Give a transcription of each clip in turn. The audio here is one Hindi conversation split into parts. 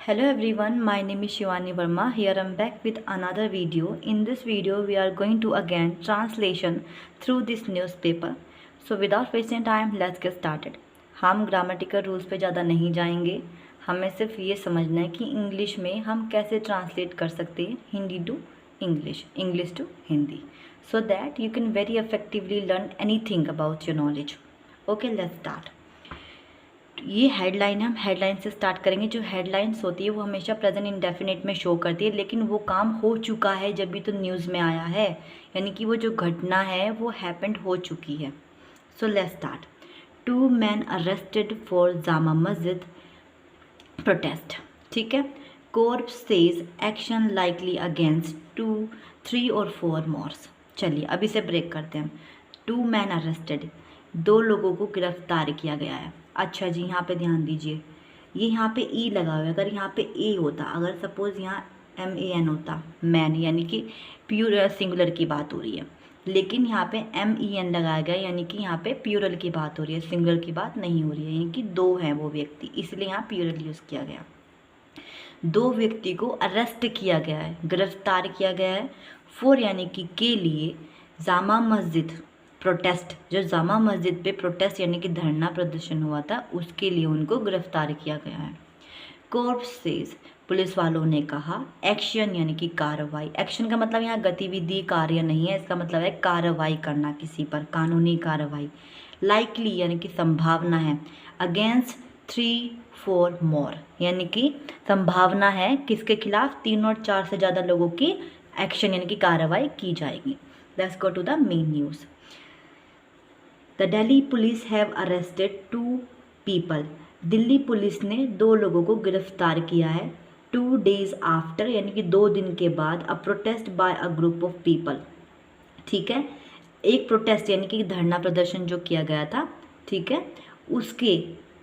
Hello everyone, my name is Shivani Verma. Here I'm back with another video. In this video, we are going to again translation through this newspaper. So without wasting time, let's get started. हम ग्रामेटिकल रूल्स पे ज़्यादा नहीं जाएंगे. हमें सिर्फ ये समझना है कि इंग्लिश में हम कैसे ट्रांसलेट कर सकते हैं Hindi to English, English to Hindi, so that you can very effectively learn anything about your knowledge. Okay, let's start. ये हेडलाइन है, हम हेडलाइन से स्टार्ट करेंगे. जो हेडलाइंस होती है वो हमेशा प्रेजेंट इंडेफिनिट में शो करती है, लेकिन वो काम हो चुका है जब भी तो न्यूज़ में आया है, यानी कि वो जो घटना है वो हैपेंड हो चुकी है. So let's start. 2 men arrested for Jama Masjid protest. ठीक है. Court says action likely against 2, 3 और 4 मोर्स. चलिए अभी से ब्रेक करते हैं. 2 men अरेस्टेड, 2 लोगों को गिरफ्तार किया गया है. अच्छा जी, यहाँ पे ध्यान दीजिए, ये यहाँ पे ई लगा हुआ है. अगर यहाँ पे ए होता, अगर सपोज यहाँ MAN होता, मैन, यानी कि प्यूरल सिंगुलर की बात हो रही है, लेकिन यहाँ पे MEN लगाया गया, यानी कि यहाँ पे प्यूरल की बात हो रही है, सिंगुलर की बात नहीं हो रही है, यानी कि 2 हैं वो व्यक्ति, इसलिए यहाँ प्यूरल यूज़ किया गया. 2 व्यक्ति को अरेस्ट किया गया है, गिरफ्तार किया गया है. फॉर यानी कि के लिए, जामा मस्जिद प्रोटेस्ट, जो जामा मस्जिद पे प्रोटेस्ट यानी कि धरना प्रदर्शन हुआ था, उसके लिए उनको गिरफ्तार किया गया है. कोर्ट सेज, पुलिस वालों ने कहा, एक्शन यानी कि कार्रवाई. एक्शन का मतलब यहाँ गतिविधि, कार्य नहीं है, इसका मतलब है कार्रवाई करना किसी पर, कानूनी कार्रवाई. लाइकली यानी कि संभावना है. अगेंस्ट 3, 4 मोर, यानी कि संभावना है किसके खिलाफ, 3 और 4 से ज़्यादा लोगों की एक्शन यानी कि कार्रवाई की जाएगी. Let's go to the main news. The Delhi police have arrested 2 people. Delhi police ने 2 लोगों को गिरफ्तार किया है. 2 days आफ्टर, यानी कि 2 दिन के बाद, a protest by a group of people. ठीक है. एक प्रोटेस्ट यानी कि धरना प्रदर्शन जो किया गया था, ठीक है, उसके,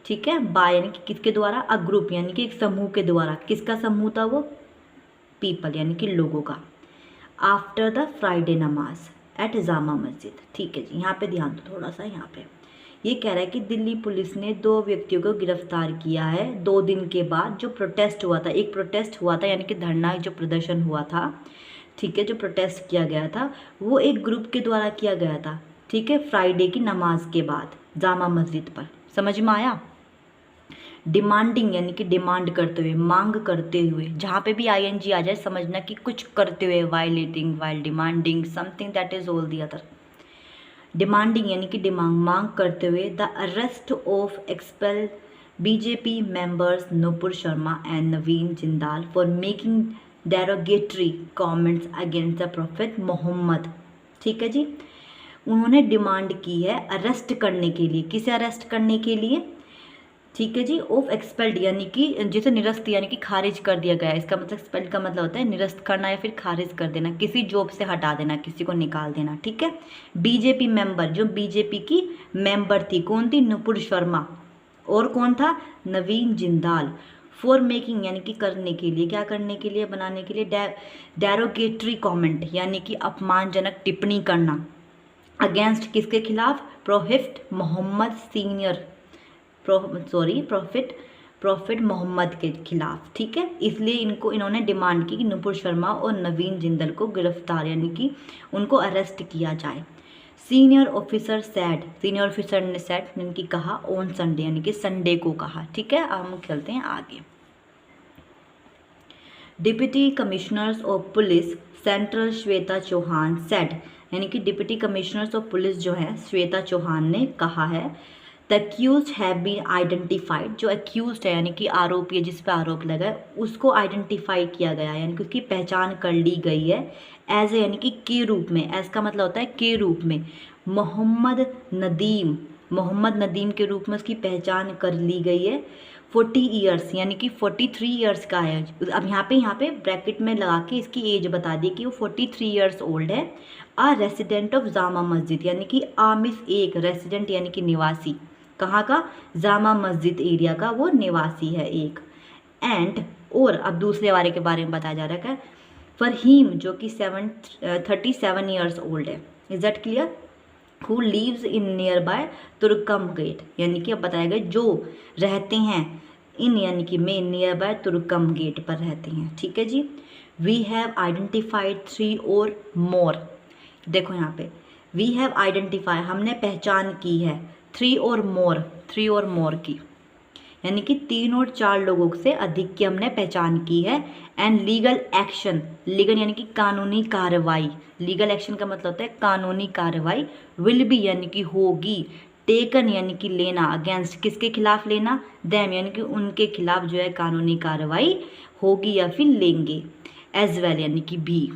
ठीक है, बाय यानी कि किसके द्वारा, अ ग्रुप यानी कि एक समूह के द्वारा. किसका समूह था वो, पीपल यानी कि लोगों का. आफ्टर द फ्राइडे नमाज एट जामा मस्जिद. ठीक है जी, यहाँ पे ध्यान दो थोड़ा सा. यहाँ पे ये कह रहा है कि दिल्ली पुलिस ने 2 व्यक्तियों को गिरफ्तार किया है 2 दिन के बाद जो प्रोटेस्ट हुआ था. एक प्रोटेस्ट हुआ था यानी कि धरना जो प्रदर्शन हुआ था, ठीक है, जो प्रोटेस्ट किया गया था वो एक ग्रुप के द्वारा किया गया था. ठीक है, फ्राइडे की नमाज के बाद जामा मस्जिद पर. समझ में आया. डिमांडिंग यानी कि डिमांड करते हुए, मांग करते हुए, जहाँ पे भी ING आ जाए समझना कि कुछ करते हुए, violating, while demanding something that is all the other. Demanding यानी कि डिमांड, मांग करते हुए, the arrest of expel BJP members Nupur Sharma and Naveen Jindal for making derogatory comments against the prophet Mohammad. ठीक है जी, उन्होंने डिमांड की है अरेस्ट करने के लिए. किसे अरेस्ट करने के लिए, ठीक है जी, ऑफ एक्सपेल्ड यानी कि जिसे निरस्त यानी कि खारिज कर दिया गया है. इसका मतलब एक्सपेल्ड का मतलब होता है निरस्त करना या फिर खारिज कर देना, किसी जॉब से हटा देना, किसी को निकाल देना. ठीक है. BJP मेंबर, जो BJP की मेंबर थी, कौन थी, नुपुर शर्मा, और कौन था, नवीन जिंदाल. फॉर मेकिंग यानी कि करने के लिए, क्या करने के लिए, बनाने के लिए, डेरोगेटरी कॉमेंट यानी कि अपमानजनक टिप्पणी करना. अगेंस्ट किसके खिलाफ, prohibit Mohammad senior, prophet Mohammad के खिलाफ. ठीक है, इसलिए इन्होंने डिमांड की कि नुपुर शर्मा और नवीन जिंदल को गिरफ्तार यानी कि उनको अरेस्ट किया जाए. Senior officer said, senior officer ने सेड यानी कि कहा, ऑन संडे यानी कि संडे को कहा. ठीक है, अब हम चलते हैं आगे. Deputy commissioners of police central Shweta Chauhan said, यानी कि डिप्टी कमिश्नर्स ऑफ पुलिस जो है श्वेता चौहान ने कहा है, the accused have been identified, जो अक्यूज्ड है यानी कि आरोपी है, जिस पर आरोप लगा है, उसको आइडेंटिफाई किया गया है यानी कि उसकी पहचान कर ली गई है. एज ए यानी कि के रूप में, एज का मतलब होता है के रूप में, मोहम्मद नदीम के रूप में उसकी पहचान कर ली गई है. 40 ईयर्स यानी कि 43 ईयर्स का है. अब यहाँ पे ब्रैकेट में लगा के इसकी एज बता दी कि वो 43 ईयर्स ओल्ड है. आ रेसिडेंट ऑफ जामा मस्जिद यानी कि आमिस, एक रेसिडेंट यानी कि निवासी, कहाँ का, जामा मस्जिद एरिया का वो निवासी है एक. एंड और अब दूसरे वाले के बारे में बताया जा रहा है, फरहीम जो कि 37 ईयर्स ओल्ड है. Is that clear. Who lives in nearby Turkman Gate, यानी कि अब बताया गया जो रहते हैं इन यानी कि में नियर बाय तुर्कम गेट पर रहती हैं। ठीक है जी। वी हैव आइडेंटिफाइड 3 और मोर, देखो यहाँ पे वी हैव आइडेंटिफाई हमने पहचान की है 3 और मोर की, यानी कि 3 और 4 लोगों से अधिक की हमने पहचान की है। एंड लीगल एक्शन, लीगल यानी कि कानूनी कार्रवाई, लीगल एक्शन का मतलब होता है कानूनी कार्रवाई, विल बी यानी कि होगी, टेकन यानी कि लेना, अगेंस्ट किसके खिलाफ लेना, देम यानी कि उनके खिलाफ जो है कानूनी कार्रवाई होगी या फिर लेंगे, एज वेल यानी कि भी,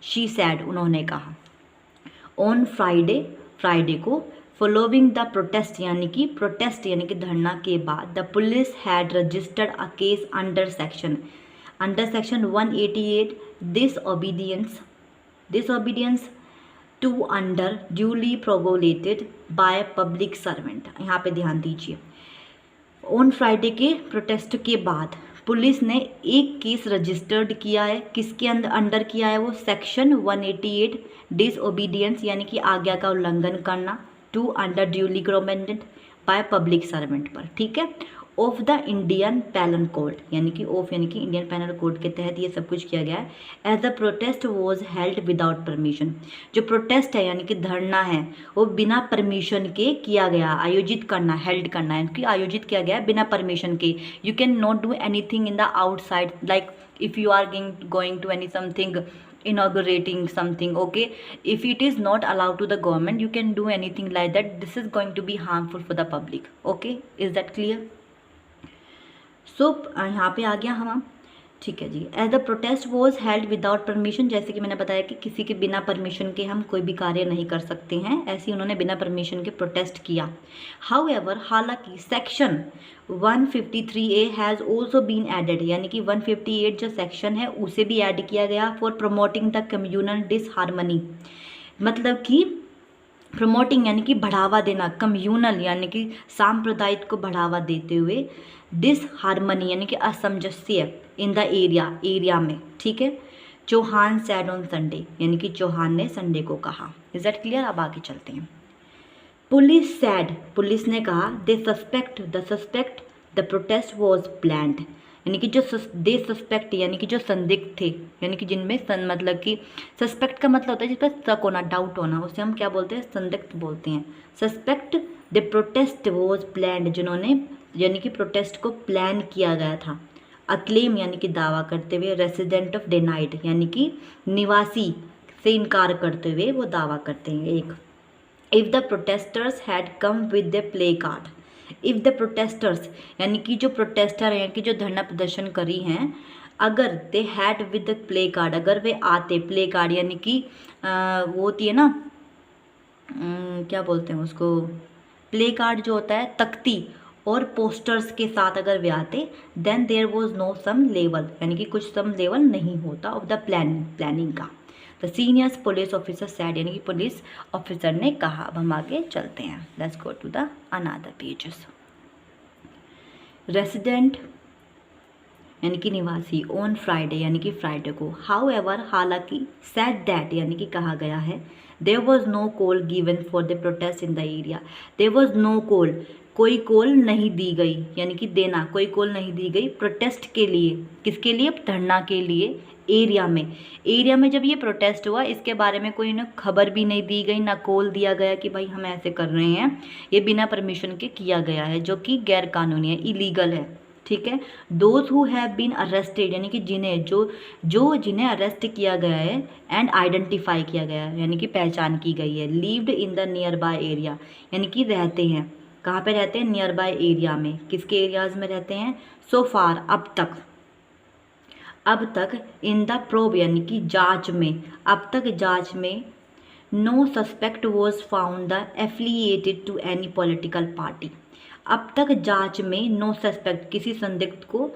शी सैड उन्होंने कहा। ऑन फ्राइडे को फॉलोइंग द प्रोटेस्ट यानी कि धरना के बाद the police had registered a case under section 188 disobedience to under duly promulgated by public servant. यहाँ पे ध्यान दीजिए, ऑन फ्राइडे के प्रोटेस्ट के बाद पुलिस ने एक केस रजिस्टर्ड किया है, किसके अंडर किया है वो, सेक्शन 188 डिसओबीडियंस यानी कि आज्ञा का उल्लंघन करना, to under duly promulgated by public servant पर। ठीक है, of the Indian penal code यानी कि इंडियन पैनल कोड के तहत ये सब कुछ किया गया है। As the protest was held without permission, जो प्रोटेस्ट है यानी कि धरना है वो बिना परमिशन के किया गया, आयोजित करना, हेल्ड करना है कि आयोजित किया गया बिना परमिशन के। You can not do anything in the outside, like if you are going to any something, inaugurating something, okay, if it is not allowed to the government, you can do anything like that. This is going to be harmful for the public. Okay, is that clear? So यहाँ पे आ गया हम, ठीक है जी। As the protest was held without permission, जैसे कि मैंने बताया कि किसी के बिना परमिशन के हम कोई भी कार्य नहीं कर सकते हैं, ऐसे उन्होंने बिना परमिशन के प्रोटेस्ट किया। हाउएवर, हालांकि section 153A has also been added, यानी कि 158 जो सेक्शन है उसे भी ऐड किया गया, for promoting the communal disharmony, मतलब कि प्रमोटिंग यानी कि बढ़ावा देना, कम्युनल यानी कि सांप्रदायिक को बढ़ावा देते हुए, डिसहार्मनी यानी कि असमंजस्य इन द एरिया में। ठीक है, चौहान सैड ऑन संडे यानी कि चौहान ने संडे को कहा। Is that clear? अब आगे चलते हैं। पुलिस सैड, पुलिस ने कहा, they suspect the protest was planned, यानी कि जो दे सस्पेक्ट यानी कि जो संदिग्ध थे, यानी कि जिनमें मतलब कि सस्पेक्ट का मतलब होता है जिस पर शक होना, डाउट होना, उसे हम क्या बोलते हैं, संदिग्ध बोलते हैं। Suspect the protest was planned, जिन्होंने यानी कि प्रोटेस्ट को प्लान किया गया था। अक्लेम यानी कि दावा करते हुए, रेसिडेंट ऑफ डिनाइड यानी कि निवासी से इनकार करते हुए वो दावा करते हैं। एक, if the protesters had come with the play card, if the protesters यानी कि जो प्रोटेस्टर हैं कि जो धरना प्रदर्शन करी हैं, अगर they had with the play card, अगर वे आते, प्ले कार्ड यानी कि वो होती है ना, क्या बोलते हैं उसको, प्ले कार्ड जो होता है तख्ती और पोस्टर्स के साथ अगर वे आते, then there was no some level, यानी कि कुछ सम लेवल नहीं होता ऑफ द प्लानिंग का। The seniors police officer said, यानी कि पुलिस ऑफिसर ने कहा। अब हम आगे चलते हैं, let's go to the another pages. Resident यानी कि निवासी, ऑन फ्राइडे यानी कि फ्राइडे को, हाउएवर हालांकि, सैड दैट यानी कि कहा गया है, there was no call given for the protest in the area, there was no call, कोई कॉल नहीं दी गई, यानी कि देना, कोई कॉल नहीं दी गई प्रोटेस्ट के लिए, किसके लिए, धरना के लिए, एरिया में जब ये प्रोटेस्ट हुआ इसके बारे में कोई ना खबर भी नहीं दी गई, ना कॉल दिया गया कि भाई हम ऐसे कर रहे हैं, ये बिना परमिशन के किया गया है, जो कि गैर कानूनी है, इलीगल है। ठीक है, those who have been arrested यानी कि जिन्हें अरेस्ट किया गया है, एंड आइडेंटिफाई किया गया है यानी कि पहचान की गई है, lived in the near by area यानी कि रहते हैं, कहाँ पे रहते हैं, नियर बाय एरिया में, किसके एरियाज में रहते हैं, सो फार अब तक इन द प्रोब यानी कि जांच में, अब तक जांच में, no suspect was found the affiliated to any political party, अब तक जांच में नो सस्पेक्ट किसी संदिग्ध को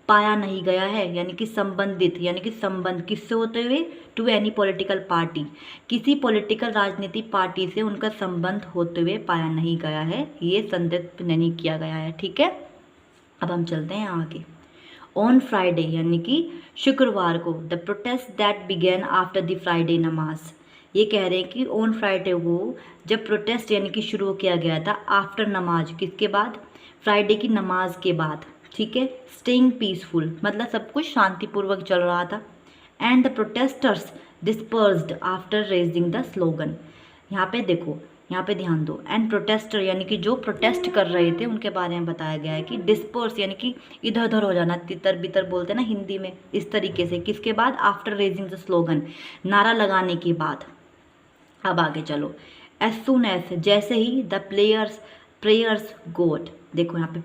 पाया नहीं गया है, यानी कि संबंधित यानी कि संबंध किससे होते हुए, टू एनी पॉलिटिकल पार्टी, किसी पॉलिटिकल राजनीतिक पार्टी से उनका संबंध होते हुए पाया नहीं गया है, ये संदिग्ध नहीं किया गया है। ठीक है, अब हम चलते हैं आगे। ऑन फ्राइडे यानी कि शुक्रवार को, the protest that began after the Friday नमाज, ये कह रहे हैं कि ऑन फ्राइडे वो जब प्रोटेस्ट यानी कि शुरू किया गया था आफ्टर नमाज, किसके बाद, फ्राइडे की नमाज के बाद। ठीक है। स्टेइंग पीसफुल मतलब सब कुछ शांतिपूर्वक चल रहा था। And the protesters dispersed after raising the slogan. यहाँ पे देखो, यहाँ पे ध्यान दो। एंड प्रोटेस्टर यानी कि जो प्रोटेस्ट कर रहे थे उनके बारे में बताया गया है कि डिस्पर्स यानी कि इधर उधर हो जाना, तितर बितर बोलते हैं ना हिंदी में, इस तरीके से। किसके बाद? आफ्टर रेजिंग द स्लोगन, नारा लगाने के बाद। अब आगे चलो। एज सुन एज जैसे ही द प्रेयर्स गोट, देखो यहाँ पे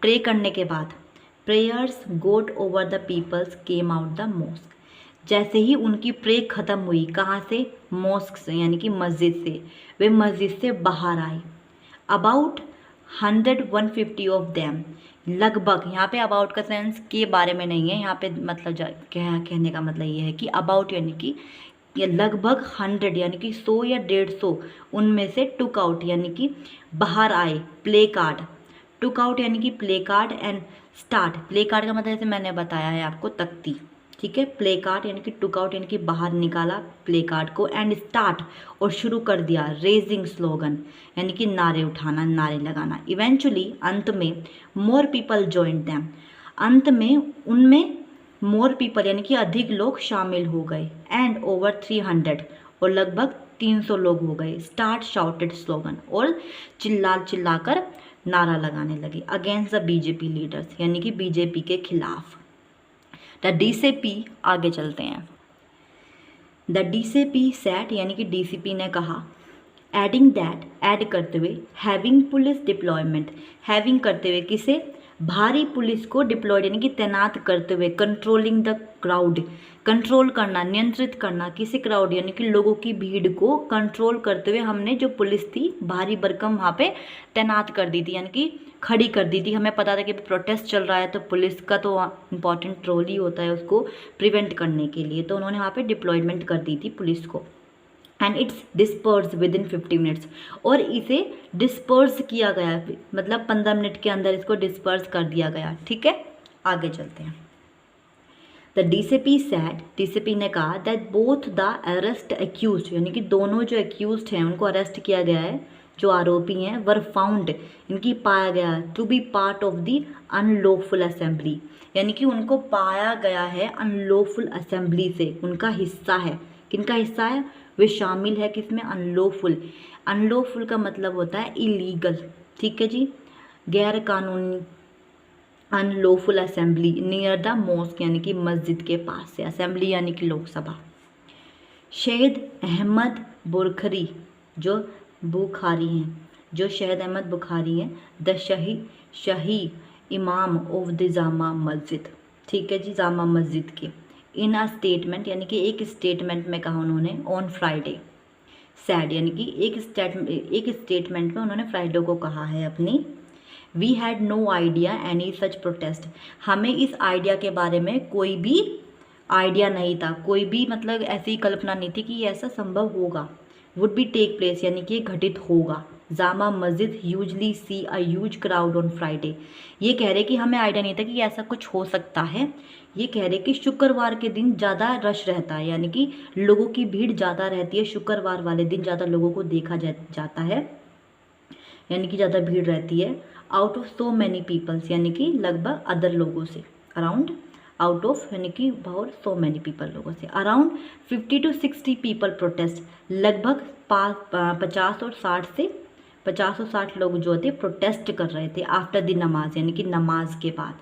प्रे करने के बाद, prayers got over the peoples came out the mosque. जैसे ही उनकी प्रे खत्म हुई, कहाँ से? मॉस्क से, यानी कि मस्जिद से। वे मस्जिद से बाहर आए। अबाउट 150 ऑफ देम, लगभग, यहाँ पे अबाउट का सेंस के बारे में नहीं है, यहाँ पे मतलब कहने का मतलब ये है कि अबाउट यानी कि ये लगभग 100 यानी कि 100 या 150 उनमें से टुक आउट यानी कि बाहर आए। प्ले कार्ड, टुक आउट यानी कि play card. And start, play card का मतलब जैसे मैंने बताया है आपको, तख्ती, ठीक है। प्ले कार्ड यानी कि टुक आउट यानी कि बाहर निकाला प्ले कार्ड को। एंड स्टार्ट, और शुरू कर दिया रेजिंग स्लोगन यानी कि नारे उठाना, नारे लगाना। इवेंचुअली, अंत में, मोर पीपल जॉइंड देम, अंत में उनमें मोर पीपल यानी कि अधिक लोग शामिल हो गए। एंड ओवर 300, और लगभग 300 लोग हो गए। स्टार्ट शाउटेड स्लोगन, और चिल्लाकर नारा लगाने लगे। अगेंस्ट द बीजेपी लीडर्स यानी कि बीजेपी के खिलाफ। द डीसीपी, आगे चलते हैं। द डीसीपी सेट यानी कि डीसीपी ने कहा, एडिंग दैट, ऐड करते हुए, हैविंग पुलिस डिप्लॉयमेंट, हैविंग करते हुए किसे? भारी पुलिस को, डिप्लॉयड यानी कि तैनात करते हुए, कंट्रोलिंग द क्राउड, कंट्रोल करना, नियंत्रित करना, किसी क्राउड यानी कि लोगों की भीड़ को कंट्रोल करते हुए हमने जो पुलिस थी भारी भरकम वहाँ पे तैनात कर दी थी, यानी कि खड़ी कर दी थी। हमें पता था कि प्रोटेस्ट चल रहा है तो पुलिस का तो इम्पॉर्टेंट रोल ही होता है उसको प्रिवेंट करने के लिए, तो उन्होंने वहाँ पे डिप्लॉयमेंट कर दी थी पुलिस को। And it's disperse with in 50 minutes, और इसे डिस्पर्स किया गया, मतलब 15 मिनट के अंदर इसको डिस्पर्स कर दिया गया, ठीक है। आगे चलते हैं। द डीसीपी सेड, डीसीपी ने कहा, that both the arrest accuse यानी कि दोनों जो एक्यूज हैं उनको अरेस्ट किया गया है, जो आरोपी हैं, वर फाउंड, इनकी पाया गया to be part of the unlawful assembly, यानी कि उनको पाया गया है अनलॉफुल असेंबली से, उनका हिस्सा है। किनका हिस्सा है? वे शामिल है किसमें? अनलॉफुल। अनलॉफुल का मतलब होता है इलीगल, ठीक है जी, गैर कानूनी। Unlawful assembly near the mosque यानी कि मस्जिद के पास से, असेंबली यानी कि लोकसभा। शहीद अहमद बुखारी, जो बुखारी हैं, जो शहीद अहमद बुखारी हैं, द शाही इमाम ऑफ द जामा मस्जिद, ठीक है जी, जामा मस्जिद के। इन अ स्टेटमेंट यानी कि एक स्टेटमेंट में कहा उन्होंने, ऑन फ्राइडे सैड यानी कि एक स्टेटमेंट में उन्होंने फ्राइडे को कहा है अपनी, we had no idea any such protest, हमें इस आइडिया के बारे में कोई भी आइडिया नहीं था, कोई भी मतलब ऐसी कल्पना नहीं थी कि ये ऐसा संभव होगा। वुड बी टेक प्लेस यानी कि घटित होगा। Jama Masjid usually see a huge crowd on Friday, ये कह रहे कि हमें आइडिया नहीं था कि ऐसा कुछ हो सकता है। ये कह रहे कि शुक्रवार के दिन ज़्यादा रश रहता है, यानी कि लोगों की भीड़ ज़्यादा रहती है, शुक्रवार वाले दिन ज़्यादा लोगों को देखा जाता है, यानी कि ज़्यादा भीड़ रहती है। Out of so many peoples यानी कि लगभग अदर लोगों से, अराउंड, आउट ऑफ यानी कि बहुत सो मैनी पीपल लोगों से, अराउंड 50 to 60 पीपल प्रोटेस्ट, लगभग 50 और 60 लोग जो थे प्रोटेस्ट कर रहे थे। आफ्टर द नमाज यानी कि नमाज के बाद।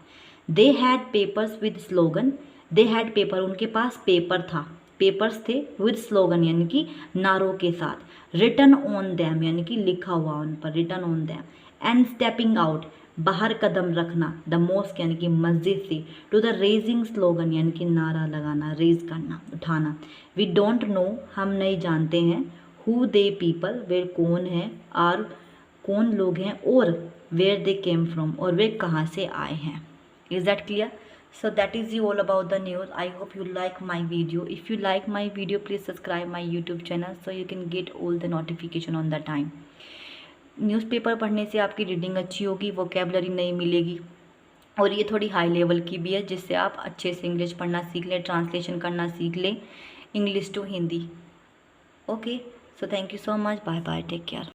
They had papers with slogan, they had paper, उनके पास पेपर था, पेपर्स थे, विद स्लोगन यानी कि नारों के साथ। रिटन ऑन दैम यानी कि लिखा हुआ उन पर, written on them. And stepping out, बाहर कदम रखना, द मॉस्क यानी कि मस्जिद से, टू द रेजिंग स्लोगन यानी कि नारा लगाना, रेज करना, उठाना। वी डोंट नो, हम नहीं जानते हैं, हु दे पीपल, वे कौन हैं, आर कौन लोग हैं, और वेयर दे केम फ्रॉम, और वे कहाँ से आए हैं। Is that clear? So that is all about the news. I hope you like my video. If you like my video, please subscribe my YouTube channel so you can get all the notification on the time. Newspaper पढ़ने से आपकी रीडिंग अच्छी होगी, वोकेबलरी नई मिलेगी, और ये थोड़ी हाई लेवल की भी है, जिससे आप अच्छे से इंग्लिश पढ़ना सीख लें, ट्रांसलेशन करना सीख लें, English to Hindi. Okay, so thank you so much, bye bye, take care.